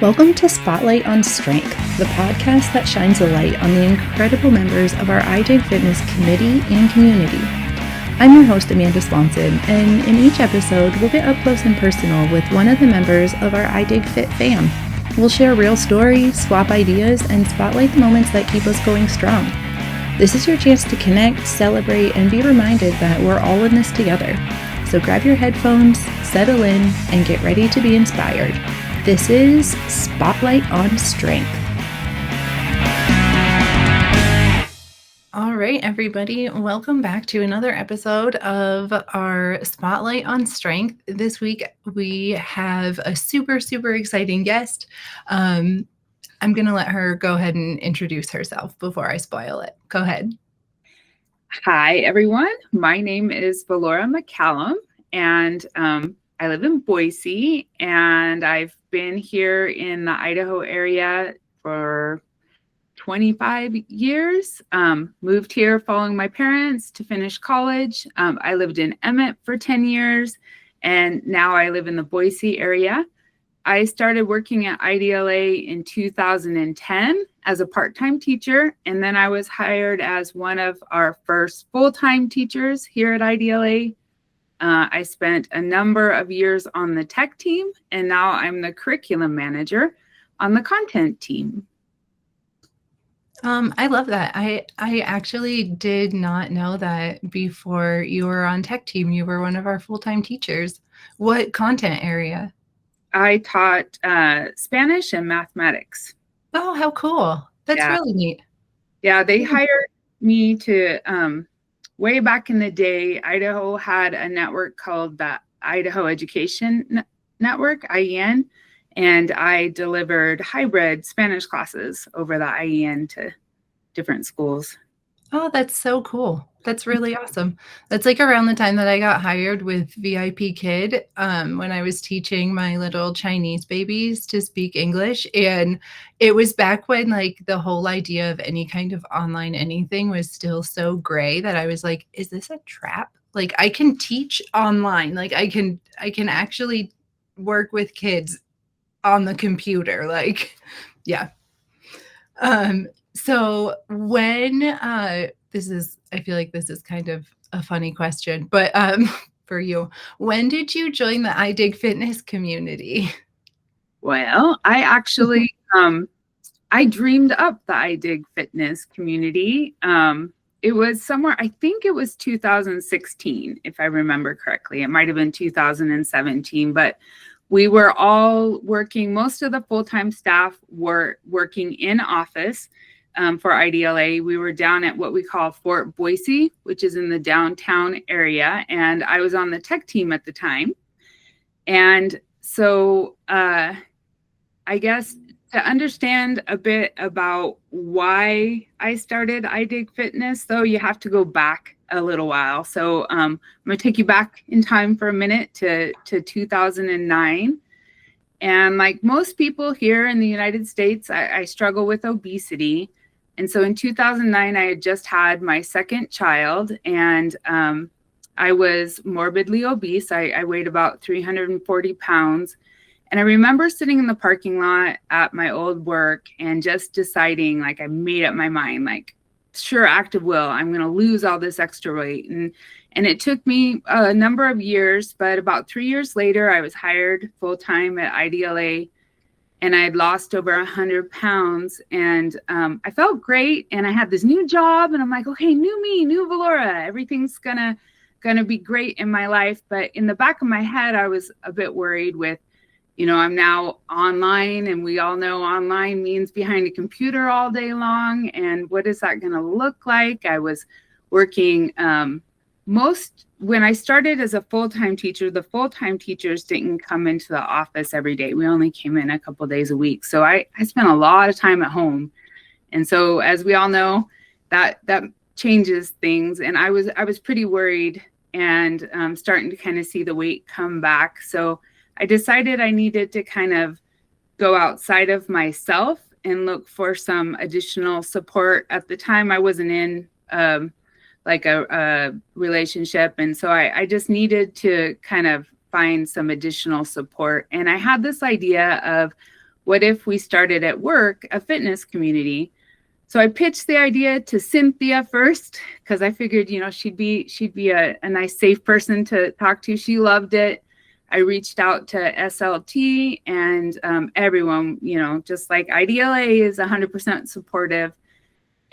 Welcome to Spotlight on Strength, the podcast that shines a light on the incredible members of our iDig Fitness committee and community. I'm your host, Amanda Swanson, and in each episode, we'll get up close and personal with one of the members of our iDig Fit fam. We'll share real stories, swap ideas, and spotlight the moments that keep us going strong. This is your chance to connect, celebrate, and be reminded that we're all in this together. So grab your headphones, settle in, and get ready to be inspired. This is Spotlight on Strength. All right, everybody, welcome back to another episode of our Spotlight on Strength. This week, we have a super exciting guest. I'm going to let her go ahead and introduce herself before I spoil it. Go ahead. Hi, everyone. My name is Valora MacCallum, and I live in Boise, and I've been here in the Idaho area for 25 years. Moved here following my parents to finish college. I lived in Emmett for 10 years, and now I live in the Boise area. I started working at IDLA in 2010 as a part-time teacher, and then I was hired as one of our first full-time teachers here at IDLA. I spent a number of years on the tech team, and now I'm the curriculum manager on the content team. I love that. I actually did not know that before you were on tech team, you were one of our full-time teachers. What content area? I taught Spanish and mathematics. Oh, how cool. That's really neat. Yeah, they hired me to, way back in the day, Idaho had a network called the Idaho Education Network, IEN, and I delivered hybrid Spanish classes over the IEN to different schools. Oh, that's so cool. That's really awesome. That's like around the time that I got hired with VIP Kid, when I was teaching my little Chinese babies to speak English. And it was back when like the whole idea of any kind of online anything was still so gray that I was like, is this a trap? Like I can teach online. Like I can actually work with kids on the computer. Like, yeah. So when, I feel like this is kind of a funny question, but for you, when did you join the iDig Fitness community? Well, I actually, I dreamed up the iDig Fitness community. It was somewhere, I think it was 2016, if I remember correctly. It might have been 2017, but we were all working, most of the full-time staff were working in office. For IDLA, we were down at what we call Fort Boise, which is in the downtown area, and I was on the tech team at the time. And so I guess to understand a bit about why I started iDig Fitness, though, you have to go back a little while. So I'm going to take you back in time for a minute to 2009. And like most people here in the United States, I struggle with obesity. And so in 2009, I had just had my second child, and I was morbidly obese. I weighed about 340 pounds. And I remember sitting in the parking lot at my old work and just deciding, like, I made up my mind, like, sure, active will, I'm going to lose all this extra weight. And it took me a number of years, but about 3 years later, I was hired full-time at IDLA, and I had lost over 100 pounds, and I felt great, and I had this new job, and I'm like, okay, new me, new Valora, everything's gonna be great in my life. But in the back of my head, I was a bit worried with, I'm now online, and we all know online means behind a computer all day long, and what is that gonna look like? I was working when I started as a full-time teacher, the full-time teachers didn't come into the office every day. We only came in a couple days a week. So I spent a lot of time at home. And so as we all know, that changes things. And I was pretty worried and starting to kind of see the weight come back. So I decided I needed to kind of go outside of myself and look for some additional support. At the time, I wasn't in like a relationship. And so I just needed to kind of find some additional support. And I had this idea of what if we started at work a fitness community? So I pitched the idea to Cynthia first because I figured, she'd be a nice, safe person to talk to. She loved it. I reached out to SLT and everyone, just like IDLA is 100% supportive.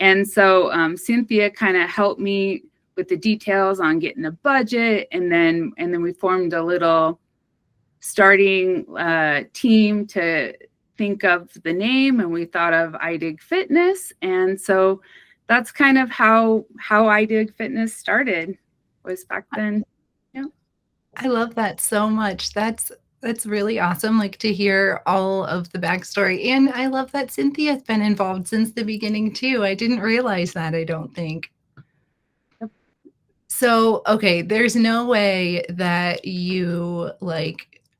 And so Cynthia kind of helped me with the details on getting a budget, and then we formed a little starting team to think of the name, and we thought of iDig Fitness. And so that's kind of how iDig Fitness started, was back then. Yeah. I love that so much. That's really awesome, like, to hear all of the backstory. And I love that Cynthia's been involved since the beginning too. I didn't realize that, I don't think. Yep. So, okay, there's no way that you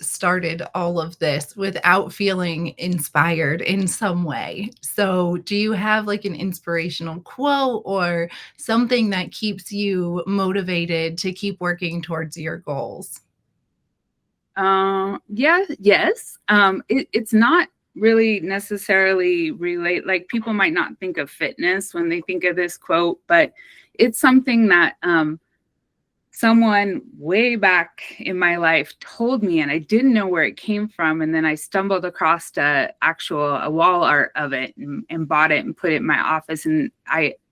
started all of this without feeling inspired in some way. So do you have like an inspirational quote or something that keeps you motivated to keep working towards your goals? Yes. It's not really necessarily relate, like people might not think of fitness when they think of this quote, but it's something that someone way back in my life told me, and I didn't know where it came from. And then I stumbled across a wall art of it and bought it and put it in my office. And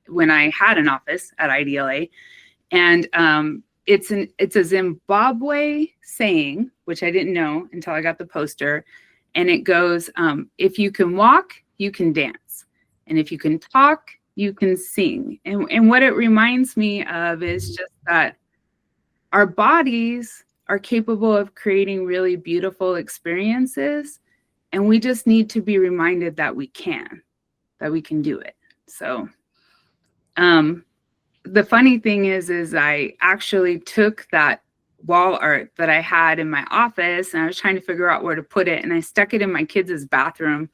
when I had an office at IDLA, and it's a Zimbabwe saying, which I didn't know until I got the poster. And it goes, if you can walk, you can dance. And if you can talk, you can sing. And what it reminds me of is just that our bodies are capable of creating really beautiful experiences. And we just need to be reminded that we can do it. So, the funny thing is I actually took that wall art that I had in my office, and I was trying to figure out where to put it, and I stuck it in my kids' bathroom.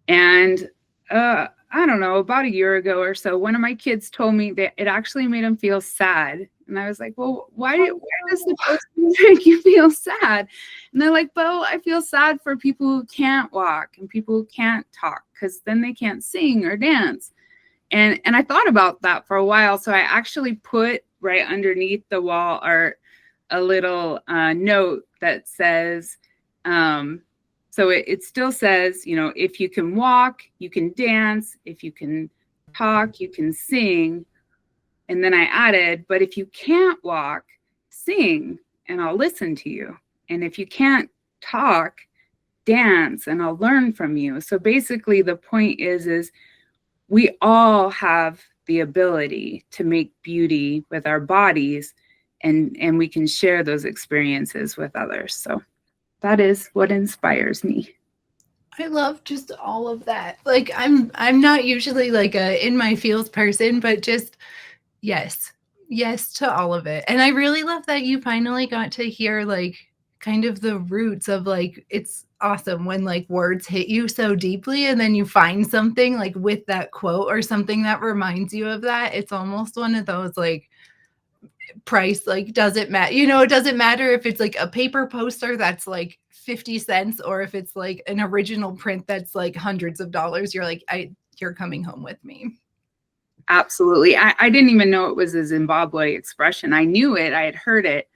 And I don't know, about a year ago or so, one of my kids told me that it actually made him feel sad. And I was like, well, why does the poster make you feel sad? And they're like, well, I feel sad for people who can't walk and people who can't talk, because then they can't sing or dance. And I thought about that for a while. So I actually put right underneath the wall art a little note that says, so it still says, if you can walk, you can dance. If you can talk, you can sing. And then I added, but if you can't walk, sing, and I'll listen to you. And if you can't talk, dance, and I'll learn from you. So basically the point is we all have the ability to make beauty with our bodies, and we can share those experiences with others. So that is what inspires me. I love just all of that. Like, I'm not usually like a in my feels person, but just yes to all of it. And I really love that you finally got to hear like kind of the roots of like, it's awesome when like words hit you so deeply and then you find something like with that quote or something that reminds you of that. It's almost one of those like price, like, doesn't matter, it doesn't matter if it's like a paper poster that's like 50 cents or if it's like an original print that's like hundreds of dollars. You're like, you're coming home with me. Absolutely. I didn't even know it was a Zimbabwe expression. I knew it, I had heard it.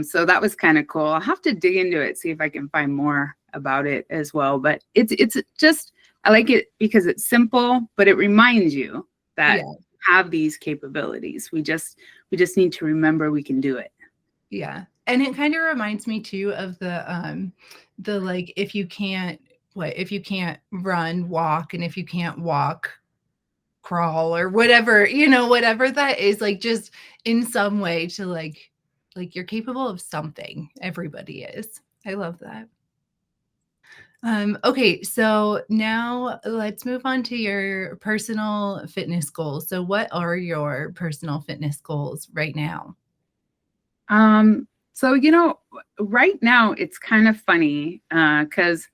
So that was kind of cool. I'll have to dig into it, see if I can find more about it as well. But it's just, I like it because it's simple, but it reminds you that have these capabilities. We just need to remember we can do it. Yeah. And it kind of reminds me too of the like, if you can't run, walk, and if you can't walk, crawl, or whatever, whatever that is, like, just in some way to like you're capable of something. Everybody is. I love that. Okay, so now let's move on to your personal fitness goals. So what are your personal fitness goals right now? So, right now it's kind of funny because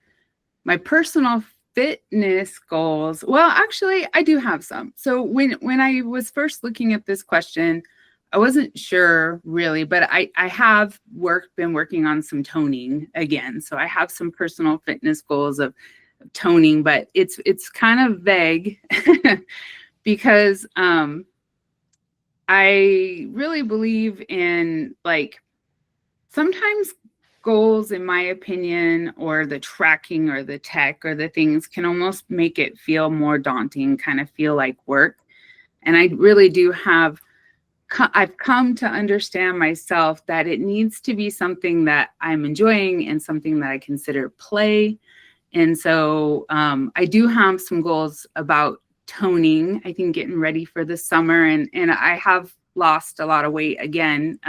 my personal fitness goals, well, actually, I do have some. So when I was first looking at this question, I wasn't sure really, but I have been working on some toning again. So I have some personal fitness goals of toning, but it's kind of vague because I really believe in, like, sometimes goals, in my opinion, or the tracking or the tech or the things can almost make it feel more daunting, kind of feel like work. And I really do I've come to understand myself that it needs to be something that I'm enjoying and something that I consider play. And so I do have some goals about toning, I think, getting ready for the summer. And I have lost a lot of weight again.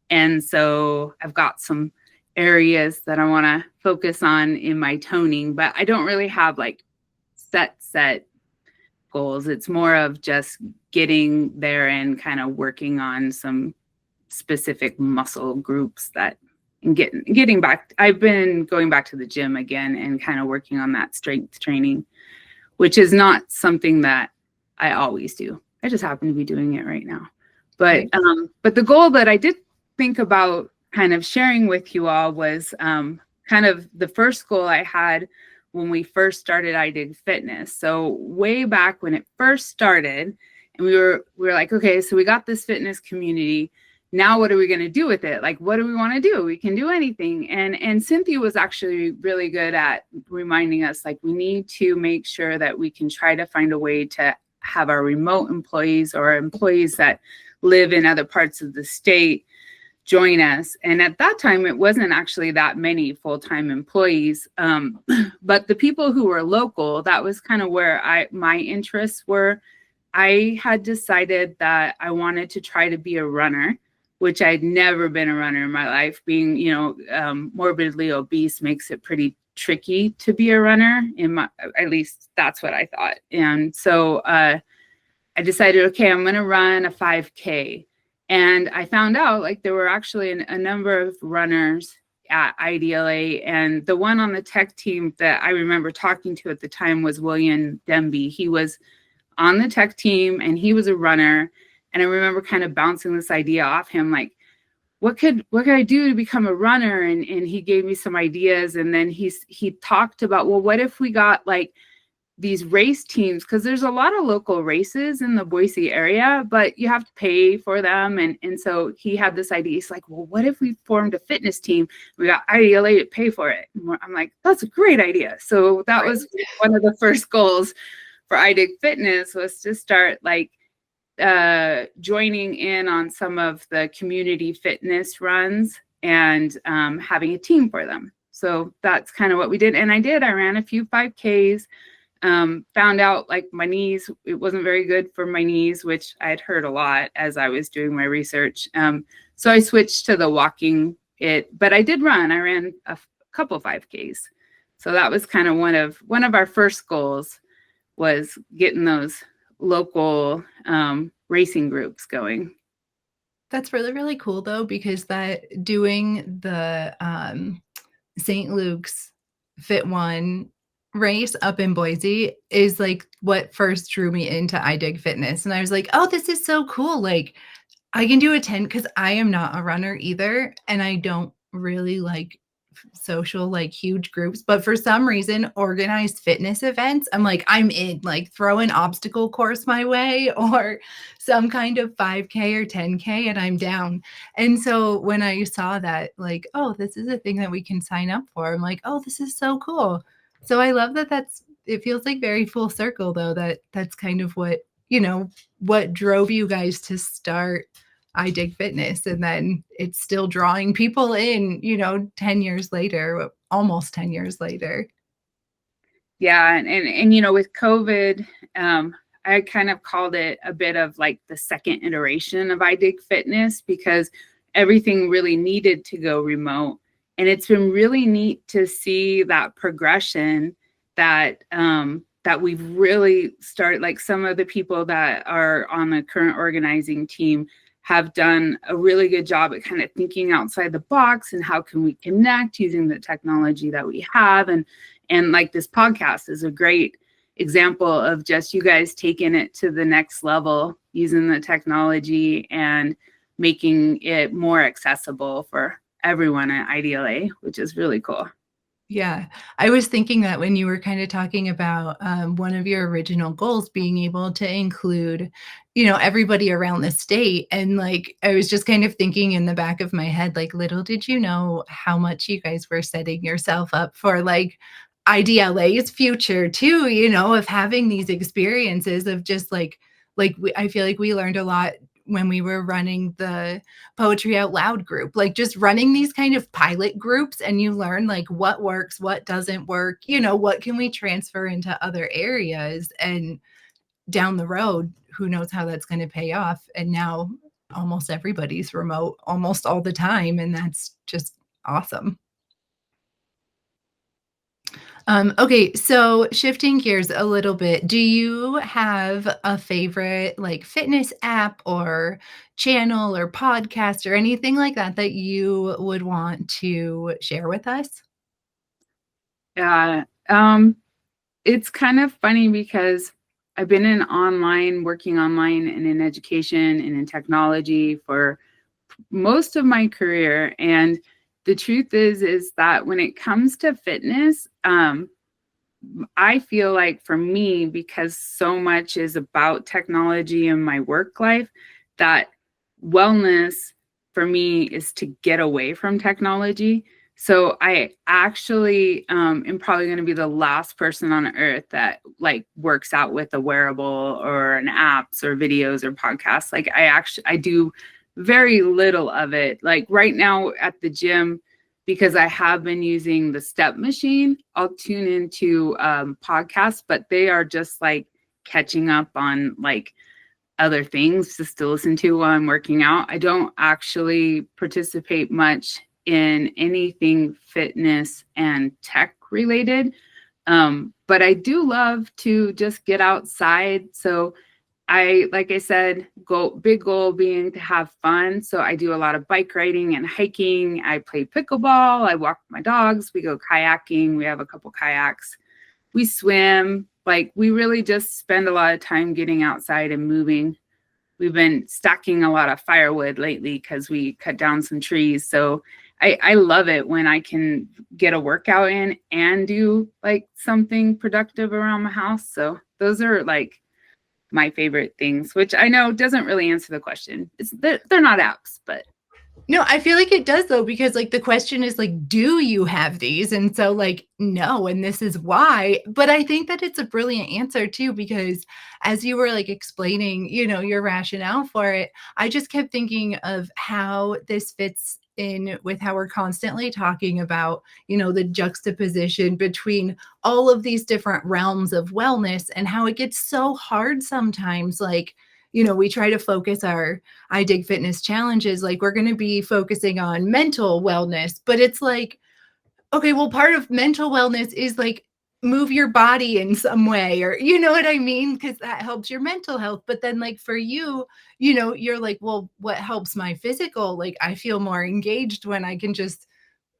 And so I've got some areas that I want to focus on in my toning, but I don't really have like set goals. It's more of just getting there and kind of working on some specific muscle groups that, and getting back. I've been going back to the gym again and kind of working on that strength training, which is not something that I always do. I just happen to be doing it right now. But the goal that I did think about kind of sharing with you all was kind of the first goal I had when we first started iDig Fitness. So way back when it first started, and we were like, okay, so we got this fitness community. Now what are we going to do with it? Like, what do we want to do? We can do anything. And Cynthia was actually really good at reminding us, like, we need to make sure that we can try to find a way to have our remote employees or employees that live in other parts of the state join us. And at that time, it wasn't actually that many full-time employees. But the people who were local, that was kind of where my interests were. I had decided that I wanted to try to be a runner, which I'd never been a runner in my life. Being, morbidly obese makes it pretty tricky to be a runner. At least that's what I thought. And so I decided, okay, I'm going to run a 5K. And I found out, like, there were actually a number of runners at IDLA. And the one on the tech team that I remember talking to at the time was William Demby. He was on the tech team and he was a runner. And I remember kind of bouncing this idea off him, like, what could I do to become a runner? And he gave me some ideas. And then he talked about, well, what if we got like these race teams, because there's a lot of local races in the Boise area, but you have to pay for them. And so he had this idea. He's like, well, what if we formed a fitness team? We got IDLA to pay for it. And I'm like, that's a great idea. So that was one of the first goals for iDig Fitness, was to start like joining in on some of the community fitness runs and having a team for them. So that's kind of what we did. And I ran a few 5Ks. Found out, like, my knees, it wasn't very good for my knees, which I had heard a lot as I was doing my research. So I switched to the walking but I did run. I ran a couple 5Ks. So that was kind of one of our first goals, was getting those local racing groups going. That's really, really cool though, because that doing the St. Luke's Fit One race up in Boise is like what first drew me into iDig Fitness. And I was like, oh, this is so cool. Like, I can do a 10, because I am not a runner either. And I don't really like social, like, huge groups, but for some reason, organized fitness events, I'm like, I'm in, like, throw an obstacle course my way or some kind of 5K or 10K and I'm down. And so when I saw that, like, oh, this is a thing that we can sign up for, I'm like, oh, this is so cool. So I love that it feels like very full circle though, that's kind of what drove you guys to start iDig Fitness. And then it's still drawing people in, 10 years later, almost 10 years later. Yeah. And with COVID, I kind of called it a bit of like the second iteration of iDig Fitness, because everything really needed to go remote. And it's been really neat to see that progression that we've really started. Like, some of the people that are on the current organizing team have done a really good job at kind of thinking outside the box and how can we connect using the technology that we have. And like, this podcast is a great example of just you guys taking it to the next level using the technology and making it more accessible for everyone at IDLA, which is really cool. Yeah, I was thinking that when you were kind of talking about one of your original goals being able to include, everybody around the state. And like, I was just kind of thinking in the back of my head, like, little did you know how much you guys were setting yourself up for like IDLA's future too, of having these experiences of just I feel like we learned a lot when we were running the Poetry Out Loud group, like just running these kind of pilot groups, and you learn like what works, what doesn't work, what can we transfer into other areas, and down the road, who knows how that's going to pay off. And now almost everybody's remote almost all the time, and that's just awesome. Okay, so shifting gears a little bit, do you have a favorite like fitness app or channel or podcast or anything like that that you would want to share with us? Yeah. It's kind of funny because I've been working online and in education and in technology for most of my career. And the truth is that when it comes to fitness, I feel like for me, because so much is about technology in my work life, that wellness for me is to get away from technology. So I actually am probably going to be the last person on earth that like works out with a wearable or an apps or videos or podcasts. Like I do very little of it. Like right now at the gym, because I have been using the step machine, I'll tune into podcasts, but they are just like catching up on like other things just to listen to while I'm working out. I don't actually participate much in anything fitness and tech related. But I do love to just get outside. So like I said, big goal being to have fun. So I do a lot of bike riding and hiking. I play pickleball. I walk my dogs. We go kayaking. We have a couple kayaks. We swim. Like we really just spend a lot of time getting outside and moving. We've been stacking a lot of firewood lately because we cut down some trees. So I love it when I can get a workout in and do like something productive around my house. So those are like my favorite things, which I know doesn't really answer the question. They're not apps, but. No, I feel like it does though, because like the question is like, do you have these? And so like, no, and this is why. But I think that it's a brilliant answer too, because as you were like explaining, your rationale for it, I just kept thinking of how this fits in with how we're constantly talking about, the juxtaposition between all of these different realms of wellness and how it gets so hard sometimes. Like, we try to focus our iDig fitness challenges, like we're going to be focusing on mental wellness, but it's like, okay, well, part of mental wellness is like move your body in some way, or you know what I mean? Because that helps your mental health. But then like for you, you're like, well, what helps my physical? Like I feel more engaged when I can just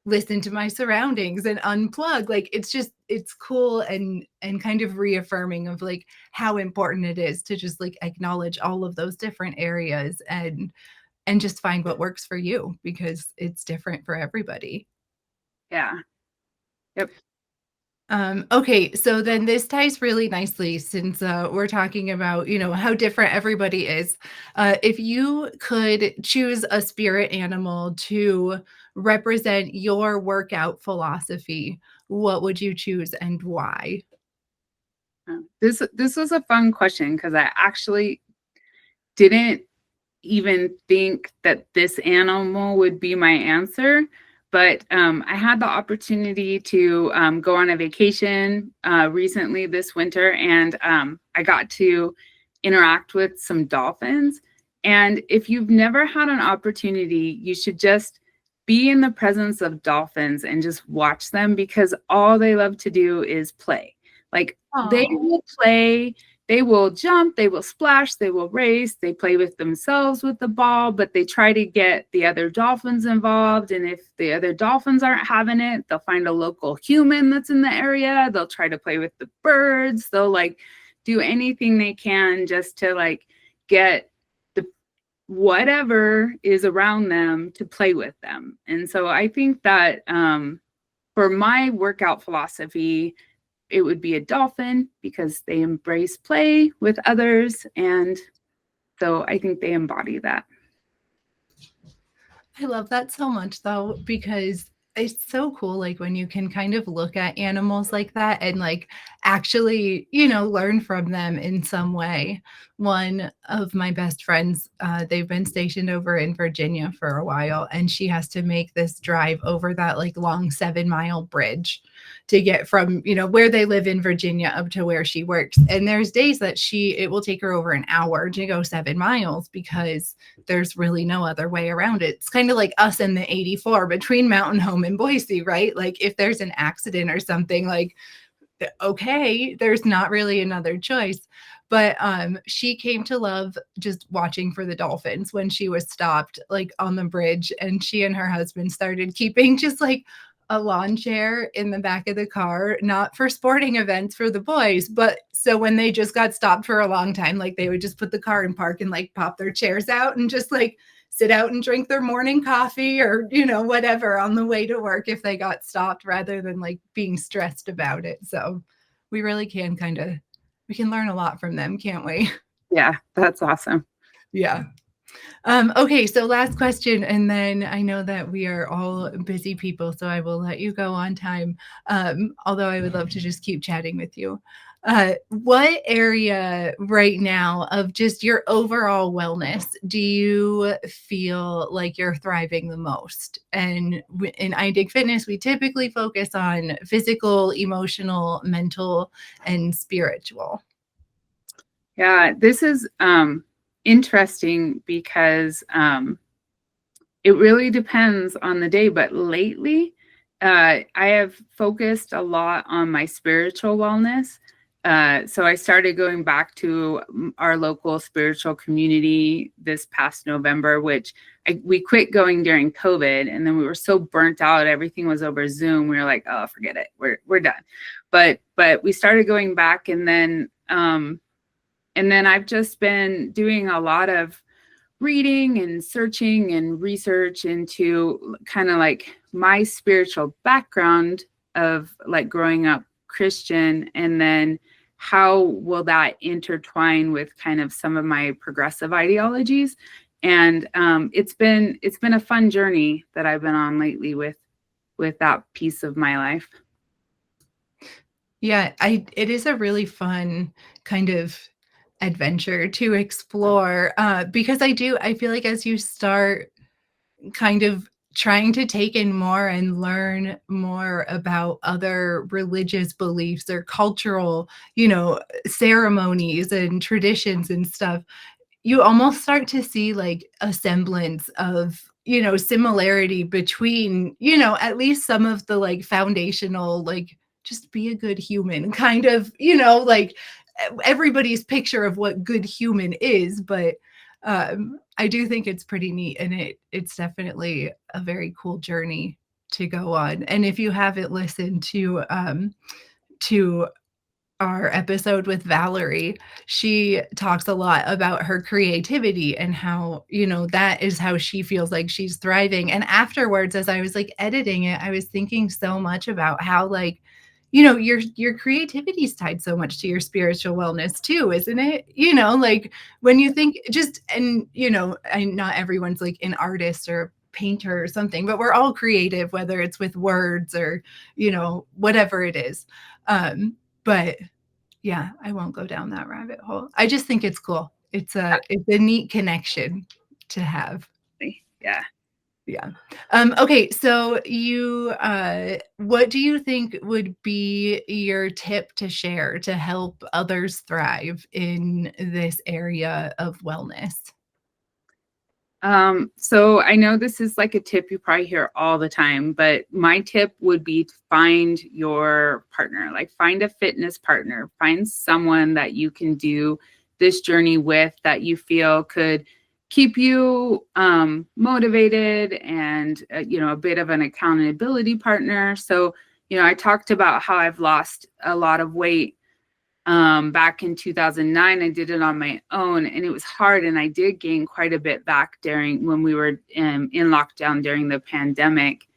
listen to my surroundings and unplug. Like it's cool and kind of reaffirming of like how important it is to just like acknowledge all of those different areas and just find what works for you, because it's different for everybody. Yeah. Yep. Okay, so then this ties really nicely, since we're talking about, how different everybody is. If you could choose a spirit animal to represent your workout philosophy, what would you choose and why? This was a fun question because I actually didn't even think that this animal would be my answer. But I had the opportunity to go on a vacation recently this winter, and I got to interact with some dolphins. And if you've never had an opportunity, you should just be in the presence of dolphins and just watch them, because all they love to do is play. Like they will play they will jump, they will splash, they will race, they play with themselves with the ball, but they try to get the other dolphins involved. And if the other dolphins aren't having it, they'll find a local human that's in the area. They'll try to play with the birds. They'll like do anything they can just to like get the whatever is around them to play with them. And so I think that for my workout philosophy, it would be a dolphin because they embrace play with others. And so I think they embody that. I love that so much, though, because it's so cool, like when you can kind of look at animals like that and like actually, learn from them in some way. One of my best friends, they've been stationed over in Virginia for a while, and she has to make this drive over that like long 7-mile bridge to get from, where they live in Virginia up to where she works. And there's days that it will take her over an hour to go 7 miles because there's really no other way around it. It's kind of like us in the 84 between Mountain Home and Boise, right? Like if there's an accident or something, like, okay, there's not really another choice. But she came to love just watching for the dolphins when she was stopped like on the bridge, and she and her husband started keeping just like a lawn chair in the back of the car, not for sporting events for the boys, but so when they just got stopped for a long time, like they would just put the car in park and like pop their chairs out and just like sit out and drink their morning coffee or, whatever on the way to work if they got stopped, rather than like being stressed about it. So we really can we can learn a lot from them, can't we? Yeah, that's awesome. Yeah. Okay, so last question, and then I know that we are all busy people, so I will let you go on time. Although I would love to just keep chatting with you. What area right now of just your overall wellness do you feel like you're thriving the most? And in iDig Fitness, we typically focus on physical, emotional, mental, and spiritual. Yeah, this is interesting because it really depends on the day. But lately, I have focused a lot on my spiritual wellness. So I started going back to our local spiritual community this past November, which we quit going during COVID, and then we were so burnt out. Everything was over Zoom. We were like, oh, forget it. We're done. But we started going back, and then I've just been doing a lot of reading and searching and research into kind of like my spiritual background of like growing up Christian, and then how will that intertwine with kind of some of my progressive ideologies. And it's been a fun journey that I've been on lately with that piece of my life. Yeah, it is a really fun kind of adventure to explore, because I feel like as you start kind of trying to take in more and learn more about other religious beliefs or cultural, ceremonies and traditions and stuff, you almost start to see like a semblance of, similarity between, at least some of the like foundational, like just be a good human kind of, like everybody's picture of what good human is. But I do think it's pretty neat, and it's definitely a very cool journey to go on. And if you haven't listened to our episode with Valerie, she talks a lot about her creativity and how, that is how she feels like she's thriving. And afterwards, as I was like editing it, I was thinking so much about how like, your creativity is tied so much to your spiritual wellness too, isn't it? Like when you think and not everyone's like an artist or painter or something, but we're all creative, whether it's with words or, whatever it is. But yeah, I won't go down that rabbit hole. I just think it's cool. It's a neat connection to have. Yeah. Yeah. Okay. So what do you think would be your tip to share to help others thrive in this area of wellness? So I know this is like a tip you probably hear all the time, but my tip would be to find your partner, like find a fitness partner, find someone that you can do this journey with that you feel could keep you motivated and, a bit of an accountability partner. So, I talked about how I've lost a lot of weight back in 2009. I did it on my own and it was hard. And I did gain quite a bit back during when we were in lockdown during the pandemic.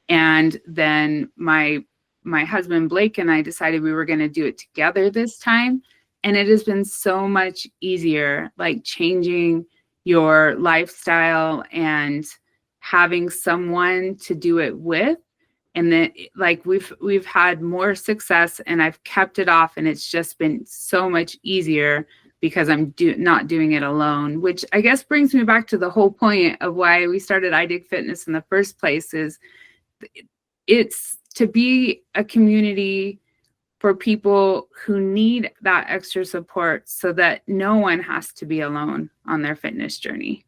And then my husband, Blake, and I decided we were going to do it together this time. And it has been so much easier, like changing your lifestyle and having someone to do it with. And then like we've had more success and I've kept it off and it's just been so much easier because I'm not doing it alone, which I guess brings me back to the whole point of why we started iDig Fitness in the first place. Is it's to be a community for people who need that extra support so that no one has to be alone on their fitness journey.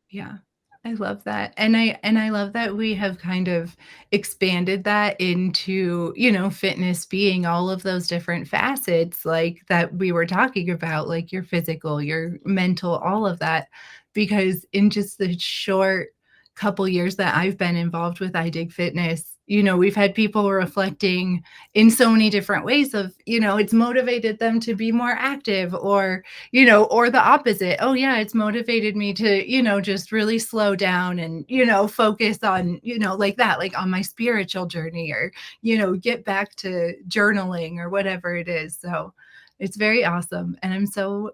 Yeah. I love that. And I love that we have kind of expanded that into, fitness being all of those different facets like that we were talking about, like your physical, your mental, all of that. Because in just the short couple years that I've been involved with iDig Fitness, we've had people reflecting in so many different ways of, it's motivated them to be more active or or the opposite. Oh yeah, it's motivated me to, just really slow down and, focus on, like that, like on my spiritual journey or, get back to journaling or whatever it is. So it's very awesome. And I'm so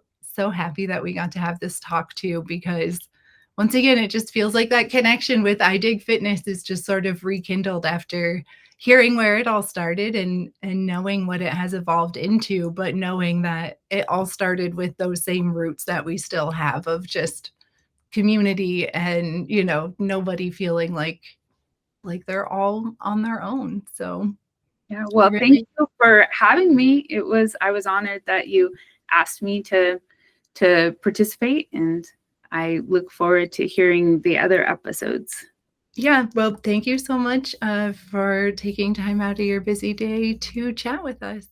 happy that we got to have this talk too, because once again, it just feels like that connection with iDig Fitness is just sort of rekindled after hearing where it all started and knowing what it has evolved into, but knowing that it all started with those same roots that we still have of just community and, nobody feeling like they're all on their own. So yeah, well, thank you for having me. I was honored that you asked me to participate, and I look forward to hearing the other episodes. Yeah, well, thank you so much for taking time out of your busy day to chat with us.